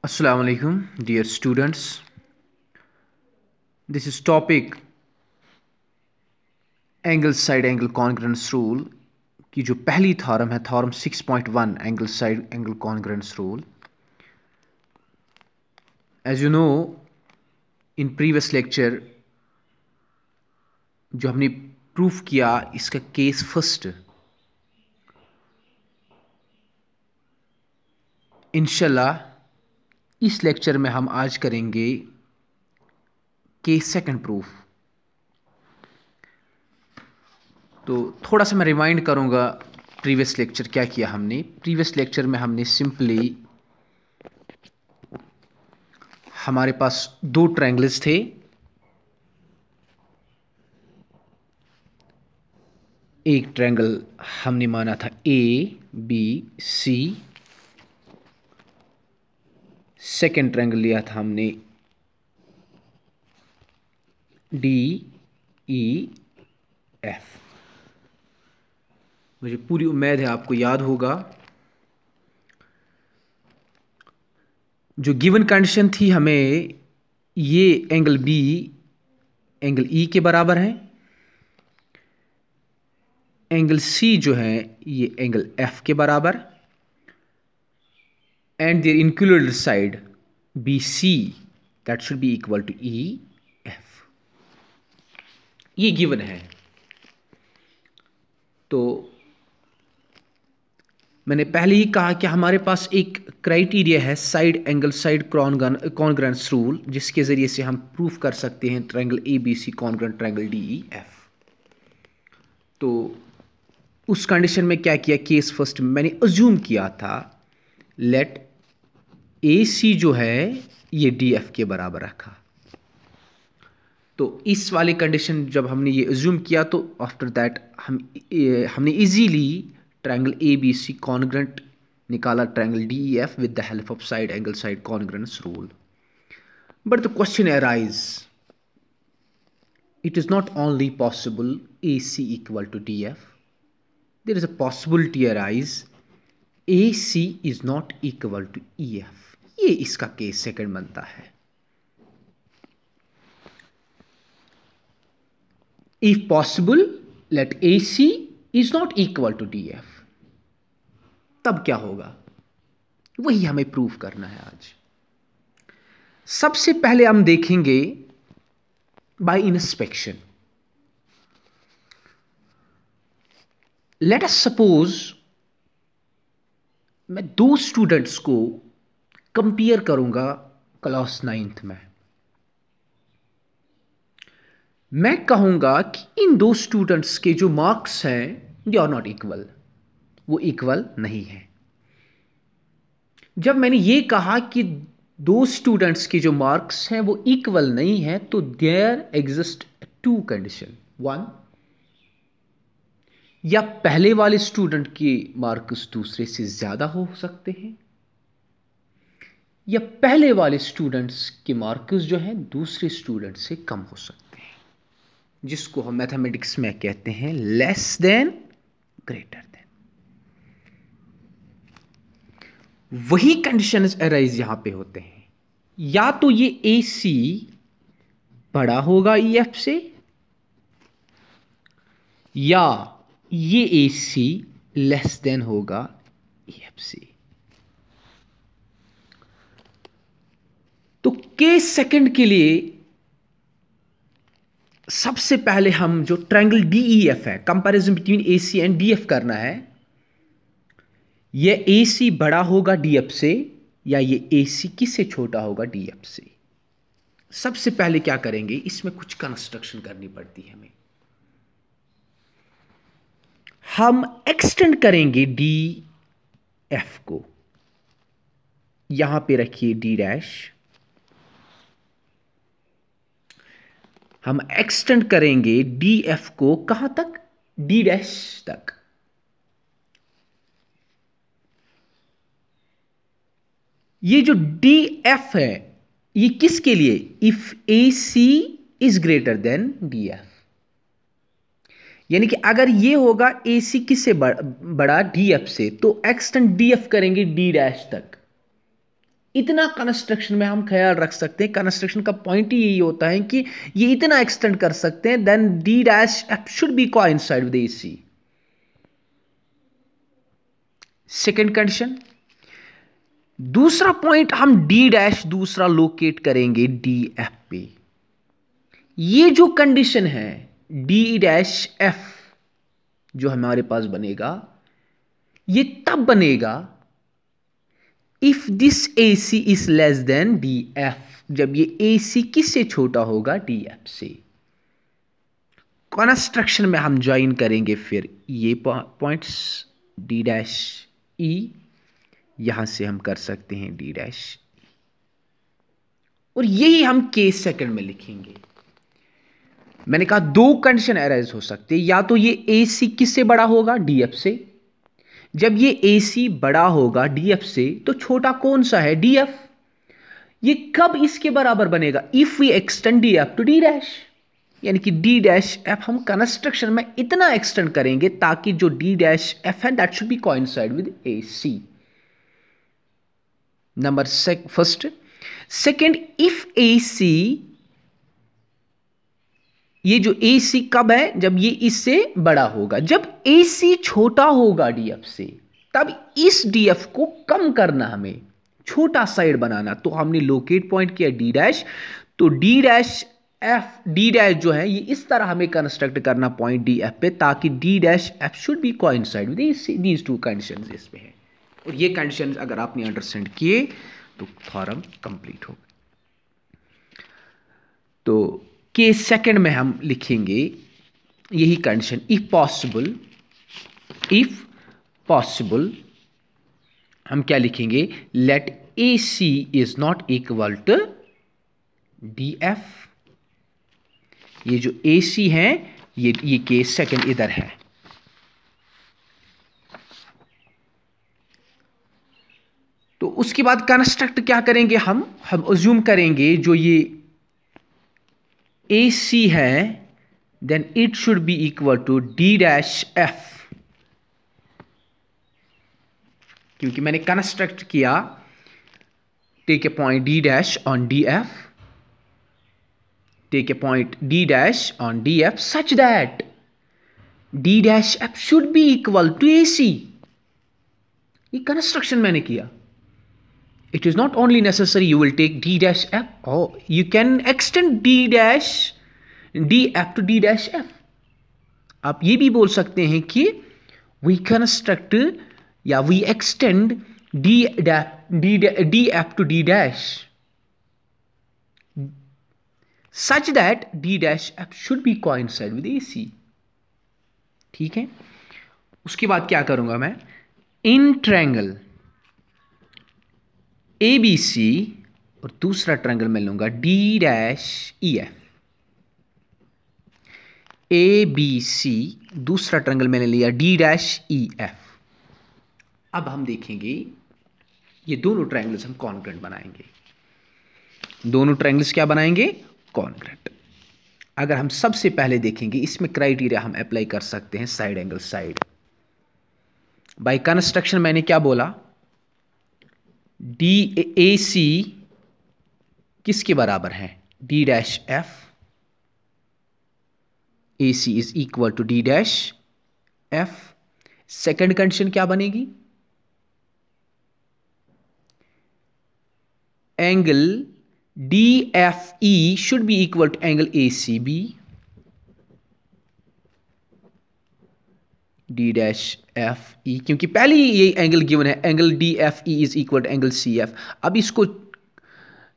Assalamu alaikum, dear students. This is topic angle side angle congruence rule की जो पहली theorem है theorem 6.1 angle side angle congruence rule. As you know in previous lecture जो हमने proof किया इसका case first, इंशाल्लाह इस लेक्चर में हम आज करेंगे केस सेकंड प्रूफ. तो थोड़ा सा मैं रिमाइंड करूंगा प्रीवियस लेक्चर क्या किया हमने. प्रीवियस लेक्चर में हमने सिंपली हमारे पास दो ट्रायंगल्स थे. एक ट्रायंगल हमने माना था A B C, second triangle लिया था हमने डी ई एफ. मुझे पूरी उम्मीद है आपको याद होगा. जो गिवन कंडीशन थी हमें ये एंगल बी एंगल ई के बराबर है, एंगल सी जो है ये एंगल एफ के बराबर, and there included side B C that should be equal to E F. ये गिवन है. तो मैंने पहले ही कहा कि हमारे पास एक क्राइटेरिया है side angle side congruence rule, जिसके ज़रिए से हम प्रूफ कर सकते हैं triangle A B C congruent triangle D E F. तो उस कंडीशन में क्या किया, केस फर्स्ट मैंने अज्यूम किया था लेट ए सी जो है ये डी एफ के बराबर रखा. तो इस वाली कंडीशन जब हमने ये अज्यूम किया तो आफ्टर दैट हमने easily triangle A B C congruent निकाला triangle D E F with the help of side angle side congruence rule. But the question arise, it is not only possible AC equal to DF, there is a possibility arise AC is not equal to EF. ये इसका case second बनता है. If possible, let AC is not equal to DF. तब क्या होगा, वही हमें proof करना है आज. सबसे पहले हम देखेंगे by inspection. Let us suppose मैं दो स्टूडेंट्स को कंपेयर करूंगा क्लास 9th में. मैं कहूंगा कि इन दो स्टूडेंट्स के जो मार्क्स हैं दे आर नॉट इक्वल, वो इक्वल नहीं है. जब मैंने ये कहा कि दो स्टूडेंट्स के जो मार्क्स हैं वो इक्वल नहीं है, तो there exist two condition. One, या पहले वाले स्टूडेंट के मार्क्स दूसरे से ज्यादा हो सकते हैं, या पहले वाले स्टूडेंट्स के मार्क्स जो हैं दूसरे स्टूडेंट से कम हो सकते हैं, जिसको हम मैथमेटिक्स में कहते हैं लेस देन ग्रेटर देन. वही कंडीशंस अराइज यहां पे होते हैं. या तो ये ए सी बड़ा होगा ई एफ से, या ये ए सी लेस देन होगा ई एफ से. तो केस सेकंड के लिए सबसे पहले हम जो ट्रायंगल डी ई एफ है, comparison between A C and D F करना है. यह ए सी बड़ा होगा डी एफ से, या ये ए सी किससे छोटा होगा डी एफ से. सबसे पहले क्या करेंगे, इसमें कुछ कंस्ट्रक्शन करनी पड़ती है हमें. हम एक्सटेंड करेंगे डी एफ को. यहां पे रखिए डी डैश. हम एक्सटेंड करेंगे डी एफ को कहां तक, डी डैश तक. ये जो डी एफ है ये किसके लिए, if A C is greater than D F. यानी कि अगर ये होगा ए सी किससे बड़ा डी एफ से, तो एक्सटेंड डी एफ करेंगे डी डैश तक. इतना कंस्ट्रक्शन में हम ख्याल रख सकते हैं, कंस्ट्रक्शन का पॉइंट ही यही होता है कि ये इतना एक्सटेंड कर सकते हैं, then D dash F should be coincide with A C. Second condition. दूसरा पॉइंट हम डी डैश दूसरा लोकेट करेंगे डी एफ पे। ये जो कंडीशन है डी डैश एफ जो हमारे पास बनेगा, ये तब बनेगा if this A C is less than D F, जब ये ए सी किससे छोटा होगा, डी एफ से। कंस्ट्रक्शन में हम ज्वाइन करेंगे फिर ये पॉइंट्स डी डैश ई, यहां से हम कर सकते हैं डी डैश, और यही हम केस सेकंड में लिखेंगे। मैंने कहा दो कंडीशन अराइज हो सकते हैं, या तो ये ए सी किससे बड़ा होगा, डी एफ से। जब ये ए सी बड़ा होगा डी एफ से, तो छोटा कौन सा है, डी एफ। ये कब इसके बराबर बनेगा, if we extend D F to D dash, यानी कि डी डैश एफ हम कंस्ट्रक्शन में इतना एक्सटेंड करेंगे ताकि जो डी डैश एफ है that should be coincide with A C. Number first. Second, if A C, ये जो ए सी कब है, जब ये इससे बड़ा होगा। जब ए सी छोटा होगा डी एफ से, तब इस डी एफ को कम करना, हमें छोटा साइड बनाना। तो हमने लोकेट पॉइंट किया डी डैश, तो D dash F, D dash जो है ये इस तरह हमें कंस्ट्रक्ट करना पॉइंट डी एफ पे, ताकि D dash F should be coincide with these two conditions इसमें है। और ये कंडीशंस अगर आपने अंडरस्टैंड किए तो फॉर्म कंप्लीट हो। तो केस सेकंड में हम लिखेंगे यही कंडीशन, इफ पॉसिबल हम क्या लिखेंगे, let A C is not equal to D F. ये जो ए सी है ये केस सेकंड इधर है। तो उसके बाद कंस्ट्रक्ट क्या करेंगे, हम अज्यूम करेंगे जो ये ए सी है, then it should be equal to D dash F. क्योंकि मैंने कंस्ट्रक्ट किया, take a point D dash on D F, take a point D dash on D F such that D dash F should be equal to A C. ये construction मैंने किया। It is not only necessary you will take d dash f, or you can extend d dash d f to d dash f. आप ये भी बोल सकते हैं कि we construct या we extend d f to d dash such that d dash f should be coincide with AC। ठीक है। उसके बाद क्या करूंगा मैं, इन ट्रायंगल ए बी सी और दूसरा ट्रायंगल मैं लूंगा D dash E F. A B C, दूसरा ट्रायंगल मैंने लिया डी डैश ई एफ। अब हम देखेंगे ये दोनों ट्रायंगल्स हम कॉन्ग्रुएंट बनाएंगे। दोनों ट्रायंगल्स क्या बनाएंगे, कॉन्ग्रुएंट। अगर हम सबसे पहले देखेंगे इसमें क्राइटेरिया हम अप्लाई कर सकते हैं side angle side. By construction मैंने क्या बोला, डी ए सी किसके बराबर है, D dash F. A C is equal to D dash F. Second condition क्या बनेगी, angle D F E should be equal to angle A C B. D dash F E, क्योंकि पहले ही ये angle given है, angle D F E is equal to angle C F. अब इसको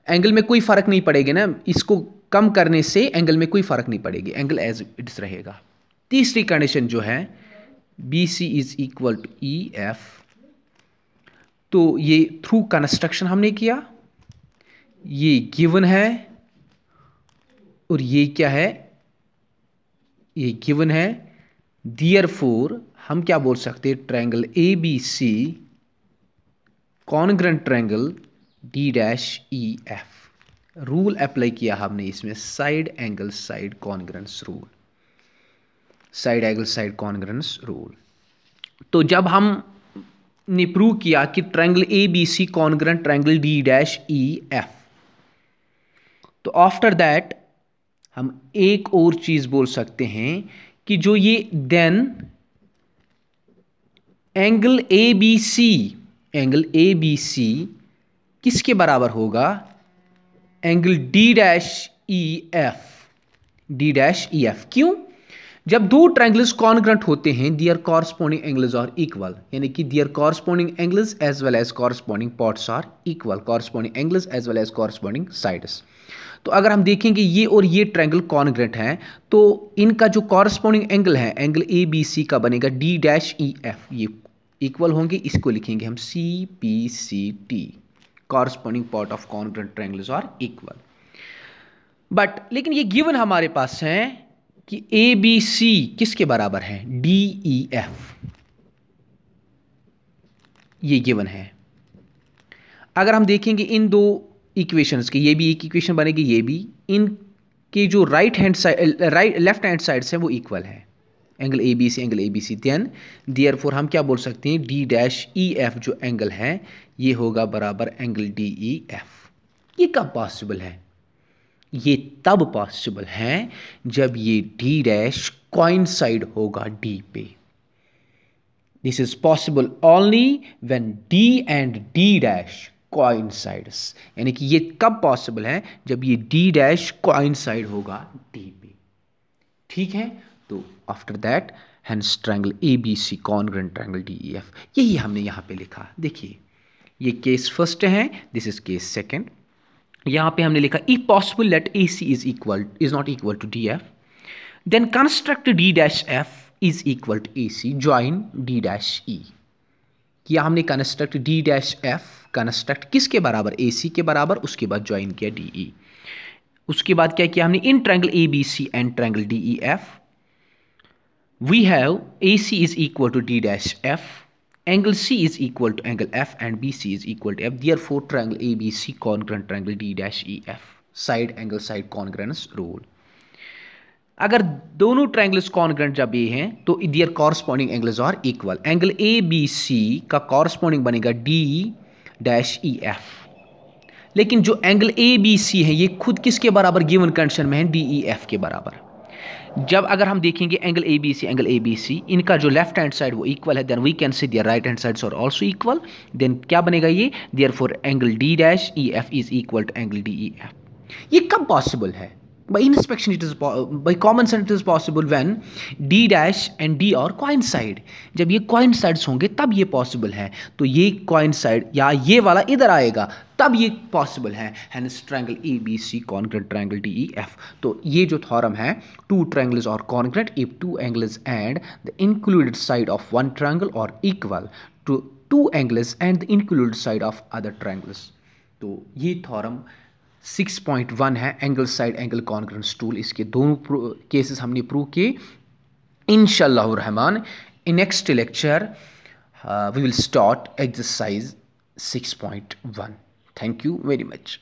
angle में कोई फर्क नहीं पड़ेगा ना, इसको कम करने से एंगल में कोई फर्क नहीं पड़ेगी, एंगल एज इट्स रहेगा। तीसरी कंडीशन जो है B C is equal to E F. तो ये थ्रू कंस्ट्रक्शन हमने किया, ये गिवन है और ये क्या है, ये गिवन है। Therefore हम क्या बोल सकते हैं, triangle A B C congruent triangle D dash E F. Rule apply किया हमने इसमें, side angle side congruence rule, side angle side congruence rule. तो जब हम ने प्रूव किया कि triangle A B C congruent triangle D dash E F. तो आफ्टर दैट हम एक और चीज बोल सकते हैं कि जो ये then angle A B C किसके बराबर होगा? Angle D dash E F. क्यों? जब दो ट्रायंगल्स कॉन्ग्रुएंट होते हैं their corresponding angles are equal, यानी कि their corresponding angles as well as corresponding parts are equal, corresponding angles as well as corresponding sides. तो अगर हम देखेंगे ये और ये ट्रायंगल कॉन्ग्रुएंट हैं तो इनका जो कॉरस्पॉन्डिंग एंगल है एंगल ए बी सी का बनेगा डी डैश ई एफ, ये इक्वल होंगे, इसको लिखेंगे हम C P C T, corresponding part of congruent triangles are equal. But लेकिन ये गिवन हमारे पास है कि ए बी सी किसके बराबर है? डी ई एफ, ये गिवन है। अगर हम देखेंगे इन दो इक्वेशंस के, ये भी एक इक्वेशन बनेगी, ये भी, इनके जो लेफ्ट हैंड साइड है वो इक्वल है, angle A B C, then therefore हम क्या बोल सकते हैं? डी डैश ई एफ जो एंगल है ये होगा बराबर एंगल डी ई एफ। ये कब पॉसिबल है? ये तब पॉसिबल है जब ये डी डैश कोइंसाइड होगा डी पे। This is possible only when D and D dash coincides, यानी कि ये कब पॉसिबल है? जब ये डी डैश कोइंसाइड होगा डी पे। ठीक है, तो after that hence triangle A B C congruent triangle D E F, यही हमने यहां पे लिखा। देखिए ये केस फर्स्ट है, दिस इज केस सेकंड। यहां पे हमने लिखा if possible late A C is not equal to D F, then construct D dash F is equal to A C, join D dash E. किया हमने construct D dash F, construct किसके बराबर? ए सी के बराबर, उसके बाद ज्वाइन किया D E. उसके बाद क्या किया हमने? इन triangle A B C and triangle D E F we have AC is equal to D dash F, angle C is equal to angle F and BC is equal to F, therefore triangle ABC congruent triangle D dash EF, side angle side congruence rule। अगर दोनों triangles congruent जब ये हैं तो their corresponding angles are equal, angle ABC का corresponding बनेगा D dash EF। लेकिन जो एंगल ABC है ये खुद किसके बराबर गिवन कंडीशन में है? DEF के बराबर। जब अगर हम देखेंगे एंगल ए बी सी इनका जो लेफ्ट हैंड साइड वो इक्वल है, then we can say their right hand sides are also equal, then क्या बनेगा ये? Therefore angle D dash E F is equal to angle D E F. ये कब possible है? By inspection it is, by common sense it is possible when D dash and D are coincide. जब ये coincides होंगे तब ये possible है। तो ये कोइंसाइड या ये वाला इधर आएगा तब ये पॉसिबल है, hence triangle A B C congruent triangle D E F. तो ये जो थ्योरम है, two triangles are congruent if two angles and the included side of one triangle और equal to two angles and the included side of other triangles. तो ये theorem 6.1 है, angle side angle congruence rule. इसके दोनों cases हमने prove किए इंशाअल्लाह रहमान। In next lecture we will start exercise 6.1। Thank you very much.